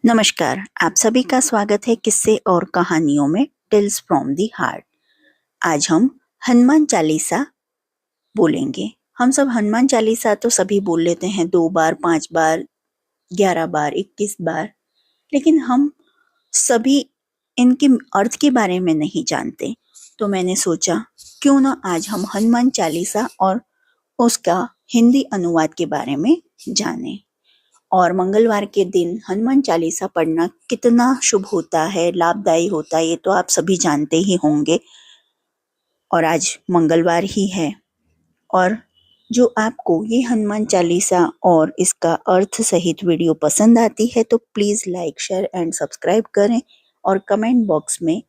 नमस्कार, आप सभी का स्वागत है किस्से और कहानियों में टेल्स फ्रॉम दी हार्ट। आज हम हनुमान चालीसा बोलेंगे। हम सब हनुमान चालीसा तो सभी बोल लेते हैं 2 बार, 5 बार, 11 बार, 21 बार, लेकिन हम सभी इनके अर्थ के बारे में नहीं जानते। तो मैंने सोचा क्यों ना आज हम हनुमान चालीसा और उसका हिंदी अनुवाद के बारे में जानें। और मंगलवार के दिन हनुमान चालीसा पढ़ना कितना शुभ होता है, लाभदायी होता है, ये तो आप सभी जानते ही होंगे। और आज मंगलवार ही है। और जो आपको ये हनुमान चालीसा और इसका अर्थ सहित वीडियो पसंद आती है तो please like, share and subscribe करें और कमेंट बॉक्स में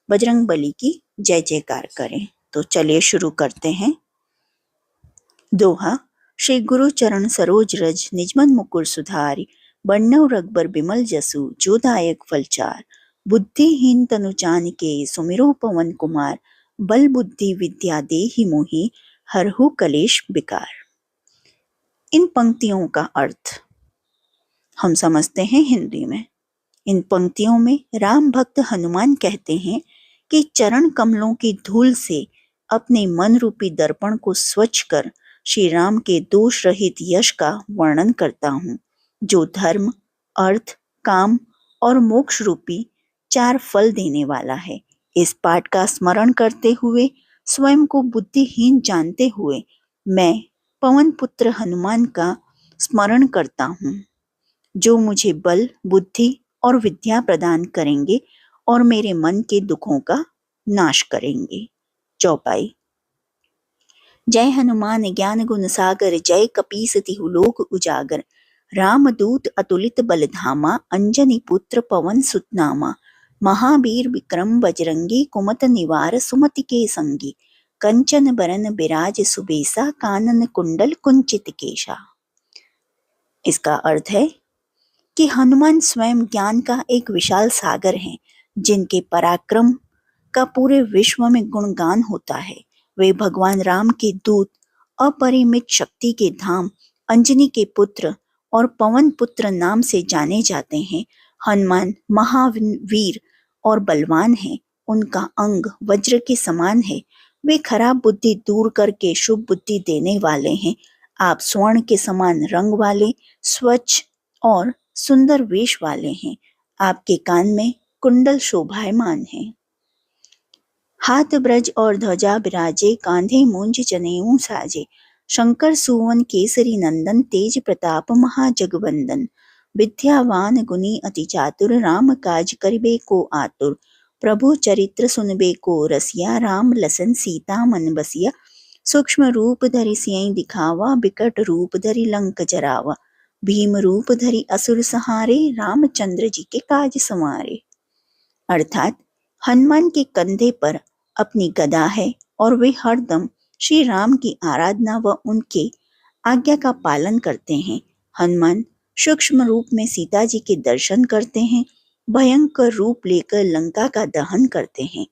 बजरंग बली की जय जयकार करें। तो चलिए शुरू करते हैं। दोहा। श्री गुरु चरण सरोज रज निजमन मुकुर सुधारि बरनउँ रघुबर बिमल जसु जो दायक फलचार। बुद्धिहीन तनु जानिके सुमिरो पवन कुमार बल बुद्धि विद्या देहि मोहि हरहु कलेश विकार। इन पंक्तियों का अर्थ हम समझते हैं हिंदी में। इन पंक्तियों में राम भक्त हनुमान कहते हैं कि चरण कमलों की धूल से अपने मन रूपी दर्पण को स्वच्छ कर श्री राम के दोष रहित यश का वर्णन करता हूँ, जो धर्म, अर्थ, काम और मोक्ष रूपी 4 फल देने वाला है। इस पाठ का स्मरण करते हुए, स्वयं को बुद्धिहीन जानते हुए मैं पवन पुत्र हनुमान का स्मरण करता हूँ, जो मुझे बल, बुद्धि और विद्या प्रदान करेंगे और मेरे मन के दुखों का नाश करेंगे। चौपाई। जय हनुमान ज्ञान गुण सागर जय कपीस तिहु लोक उजागर। रामदूत अतुलित बल धामा अंजनी पुत्र पवन सुत नामा। महावीर विक्रम बजरंगी कुमत निवार सुमति के संगी। कंचन बरन बिराज सुबेसा कानन कुंडल कुंचित केशा। इसका अर्थ है कि हनुमान स्वयं ज्ञान का एक विशाल सागर हैं, जिनके पराक्रम का पूरे विश्व में गुणगान होता है। वे भगवान राम के दूत, अपरिमित शक्ति के धाम, अंजनी के पुत्र और पवन पुत्र नाम से जाने जाते हैं। हनुमान महावीर और बलवान हैं। उनका अंग वज्र के समान है। वे खराब बुद्धि दूर करके शुभ बुद्धि देने वाले हैं। आप स्वर्ण के समान रंग वाले, स्वच्छ और सुंदर वेश वाले हैं। आपके कान में कुंडल शोभायमान है। हाथ ब्रज और ध्वजा बिराजे, कांधे मूंज जनेऊ साजे। शंकर सुवन केसरी नंदन, तेज प्रताप महाजगवंदन। विद्यावान गुणी अति चातुर, राम काज करिबे को आतुर। प्रभु चरित्र सुनबे को रसिया, राम लसन सीता मन बसिया। सूक्ष्म रूप धरि सियहि दिखावा, बिकट रूप धरि लंक जरावा। भीम रूप धरि असुर सहारे, रामचंद्र जी के काज संवारे। अर्थात हनुमान के कंधे पर अपनी गदा है और वे हरदम श्री राम की आराधना व उनके आज्ञा का पालन करते हैं। हनुमान सूक्ष्म रूप में सीता जी के दर्शन करते हैं, भयंकर रूप लेकर लंका का दहन करते हैं,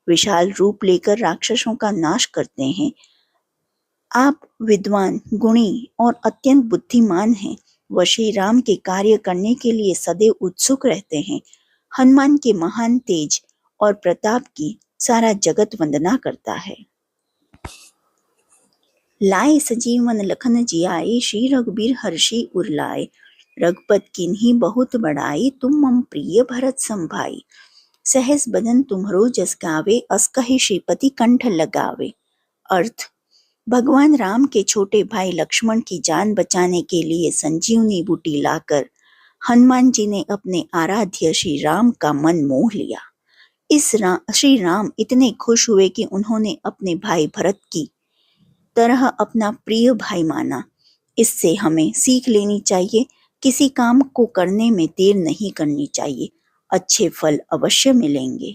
विशाल रूप लेकर राक्षसों का नाश करते हैं। आप विद्वान, गुणी और अत्यंत बुद्धिमान हैं। वह श्री राम के कार्य करने के लिए सदैव उत्सुक रहते हैं। हनुमान के महान तेज और प्रताप की सारा जगत वंदना करता है। लाए सजीवन लखन जियाए, श्री रघुबीर हर्षि उर लाए। रघुपत कीन्ही बहुत बड़ाई, तुम मम प्रिय भरत सम भाई। सहस बदन तुम्हरो जस गावे, अस कहि श्रीपति कंठ लगावे। अर्थ। भगवान राम के छोटे भाई लक्ष्मण की जान बचाने के लिए संजीवनी बूटी लाकर हनुमान जी ने अपने आराध्य श्री राम का मन मोह लिया। श्री राम इतने खुश हुए कि उन्होंने अपने भाई भरत की तरह अपना प्रिय भाई माना। इससे हमें सीख लेनी चाहिए, किसी काम को करने में देर नहीं करनी चाहिए, अच्छे फल अवश्य मिलेंगे।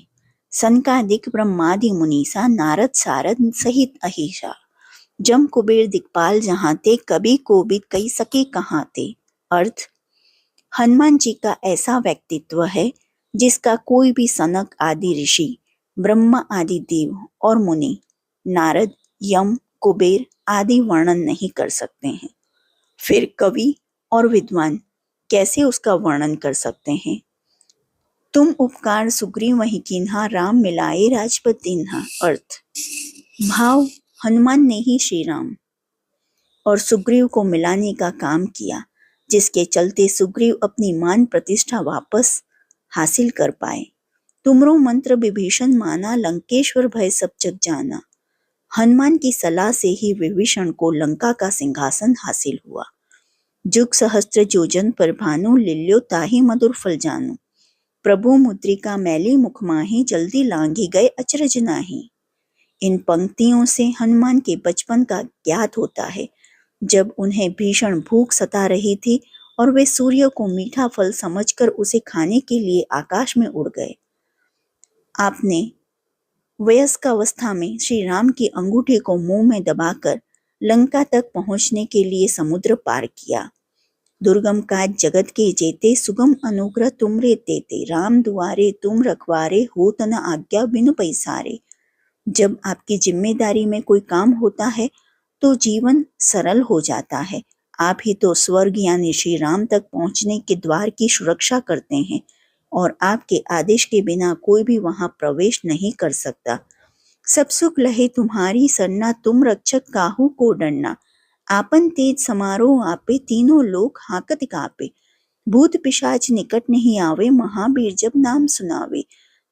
सनकादिक ब्रह्मादि मुनीसा, नारद सारद सहित अहिसा। जम कुबेर दिक्पाल जहाँ ते, कभी कोबिद कही सके कहाँ ते। अर्थ। हनुमान जी का ऐसा व्यक्तित्व है जिसका कोई भी सनक आदि ऋषि, ब्रह्मा आदि देव और मुनि, नारद, यम, कुबेर आदि वर्णन नहीं कर सकते हैं। फिर कवि और विद्वान कैसे उसका वर्णन कर सकते हैं। तुम उपकार सुग्रीव वही कीन्हा, राम मिलाए राजपद दीन्हा। अर्थ, भाव हनुमान ने ही श्री राम और सुग्रीव को मिलाने का काम किया, जिसके चलते सुग्रीव अपनी मान प्रतिष्ठा वापस हासिल कर पाए। तुमरो मंत्र विभीषण माना, लंकेश्वर भय सब जग जाना। हनुमान की सलाह से ही विभीषण को लंका का सिंहासन हासिल हुआ। जुग सहस्त्र जोजन पर भानु, लिल्यो ताहि मधुर फल जानू। प्रभु मुद्रिका मैली मुख माही, जल्दी लांघी गए अचरज नाही। इन पंक्तियों से हनुमान के बचपन का ज्ञात होता है, जब उन्हें भीषण भूख सता रही थी और वे सूर्य को मीठा फल समझकर उसे खाने के लिए आकाश में उड़ गए। आपने वयस्क अवस्था में श्री राम की अंगूठी को मुंह में दबाकर लंका तक पहुंचने के लिए समुद्र पार किया। दुर्गम काज जगत के जेते, सुगम अनुग्रह तुमरे तेते। राम दुआरे तुम रखवारे, होत न आज्ञा बिनु पैसारे। जब आपकी जिम्मेदारी में कोई काम होता है तो जीवन सरल हो जाता है। आप ही तो स्वर्ग यानी श्री राम तक पहुंचने के द्वार की सुरक्षा करते हैं और आपके आदेश के बिना कोई भी वहां प्रवेश नहीं कर सकता। सब सुख लहे तुम्हारी सरना, तुम रक्षक काहू को डरना। आपन तेज समारोह आपे, तीनों लोक हाकत कापे। भूत पिशाच निकट नहीं आवे, महावीर जब नाम सुनावे।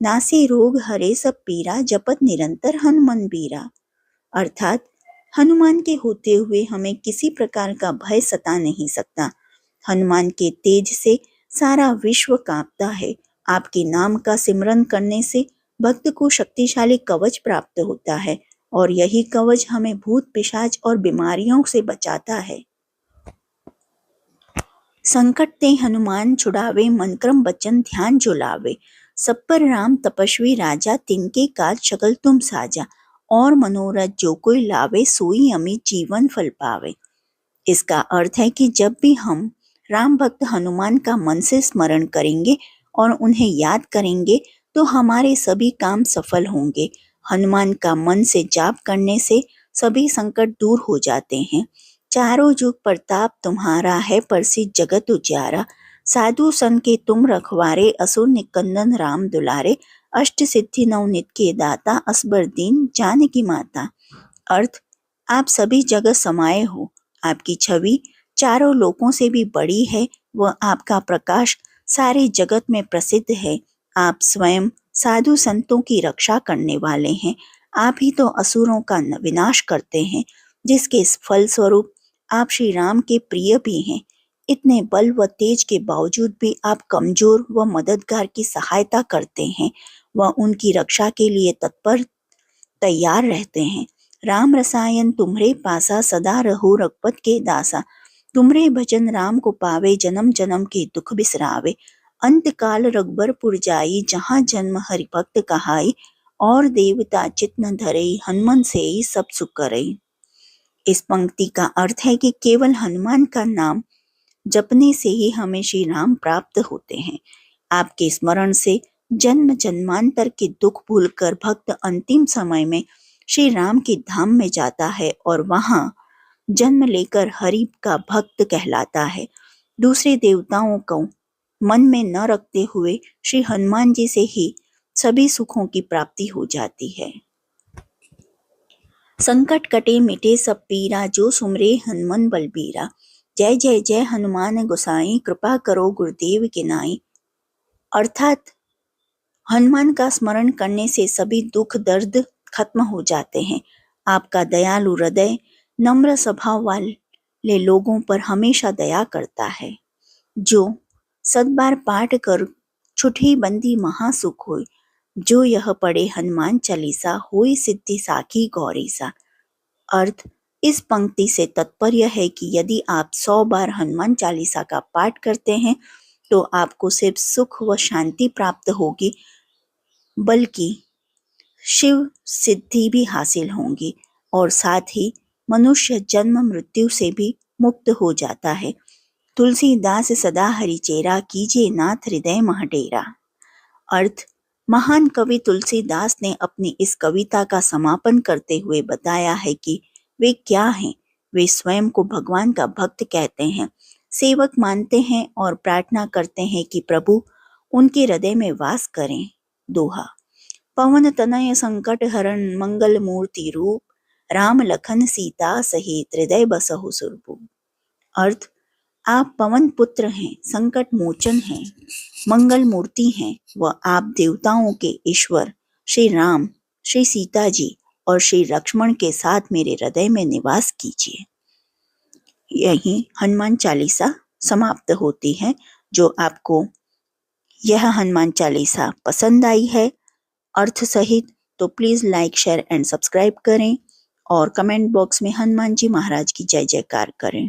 नासे रोग हरे सब पीरा, जपत निरंतर हनुमान बीरा। अर्थात हनुमान के होते हुए हमें किसी प्रकार का भय सता नहीं सकता। हनुमान के तेज से सारा विश्व कांपता है। आपके नाम का सिमरन करने से भक्त को शक्तिशाली कवच प्राप्त होता है और यही कवच हमें भूत पिशाच और बीमारियों से बचाता है। संकट ते हनुमान छुड़ावे, मन क्रम बचन ध्यान जो लावे। सब पर राम तपस्वी राजा, तिनके काज सकल तुम साजा। और मनोरथ जो कोई लावे, सोई अमित जीवन फल पावे। इसका अर्थ है कि जब भी हम राम भक्त हनुमान का मन से स्मरण करेंगे और उन्हें याद करेंगे तो हमारे सभी काम सफल होंगे। हनुमान का मन से जाप करने से सभी संकट दूर हो जाते हैं। चारों जुग प्रताप तुम्हारा है, प्रसिद्ध जगत उजियारा। साधु सन के तुम रखवारे, असुर निकंदन राम दुलारे। अष्ट सिद्धि नवनित के दाता, असबर दीन जानकी माता। अर्थ, आप सभी जगह समाये हो। आपकी छवि चारों लोकों से भी बड़ी है। वह आपका प्रकाश सारे जगत में प्रसिद्ध है। आप स्वयं साधु संतों की रक्षा करने वाले हैं। आप ही तो असुरों का विनाश करते हैं, जिसके फल स्वरूप आप श्री राम के प्रिय भी हैं। इतने बल व तेज के बावजूद भी आप कमजोर व मददगार की सहायता करते हैं व उनकी रक्षा के लिए तत्पर तैयार रहते हैं। राम रसायन तुम्हरे पासा, सदा रहो रघुपत के दासा। तुमरे भजन राम को पावे, जन्म जन्म के दुख बिसरावे। अंत काल रघुबरपुर जाई, जहाँ जन्म हरि भक्त कहाई। और देवता चित न धरई, हनुमान से ही सब सुख करई। इस पंक्ति का अर्थ है कि केवल हनुमान का नाम जपने से ही हमें श्री राम प्राप्त होते हैं। आपके स्मरण से जन्म जन्मांतर के दुख भूलकर भक्त अंतिम समय में श्री राम के धाम में जाता है और वहां जन्म लेकर हरि का भक्त कहलाता है। दूसरे देवताओं को मन में न रखते हुए श्री हनुमान जी से ही सभी सुखों की प्राप्ति हो जाती है। संकट कटे मिटे सब पीरा, जो सुमरे हनुमान बलबीरा। जय जय जय हनुमान गोसाई, कृपा करो गुरुदेव के नाई। अर्थात हनुमान का स्मरण करने से सभी दुख दर्द खत्म हो जाते हैं। आपका दयालु हृदय नम्र स्वभाव वाले लोगों पर हमेशा दया करता है। जो सदबार पाठ कर छुठी बंदी महासुख होय, जो यह पढ़े हनुमान चालीसा, होय सिद्धि साखी गौरीसा। अर्थ, इस पंक्ति से तात्पर्य है कि यदि आप 100 बार हनुमान चालीसा का पाठ करते हैं तो आपको सिर्फ सुख व शांति प्राप्त होगी, बल्कि शिव सिद्धि भी हासिल होंगी और साथ ही मनुष्य जन्म मृत्यु से भी मुक्त हो जाता है। तुलसीदास सदा हरिचेरा, कीजिए नाथ हृदय मह डेरा। अर्थ, महान कवि तुलसीदास ने अपनी इस कविता का समापन करते हुए बताया है कि वे क्या हैं। वे स्वयं को भगवान का भक्त कहते हैं। सेवक मानते हैं और प्रार्थना करते हैं कि प्रभु उनके हृदय में वास करें। दोहा। पवन तनय संकट हरण मंगल मूर्ति रूप, राम लखन सीता सहित हृदय बसहु सुरभूप। अर्थ, आप पवन पुत्र हैं, संकट मोचन हैं, मंगल मूर्ति हैं व आप देवताओं के ईश्वर श्री राम, श्री सीता जी और श्री लक्ष्मण के साथ मेरे हृदय में निवास कीजिए। यही हनुमान चालीसा समाप्त होती है। जो आपको यह हनुमान चालीसा पसंद आई है अर्थ सहित, तो please like, share and subscribe करें और कमेंट बॉक्स में हनुमान जी महाराज की जय जयकार करें।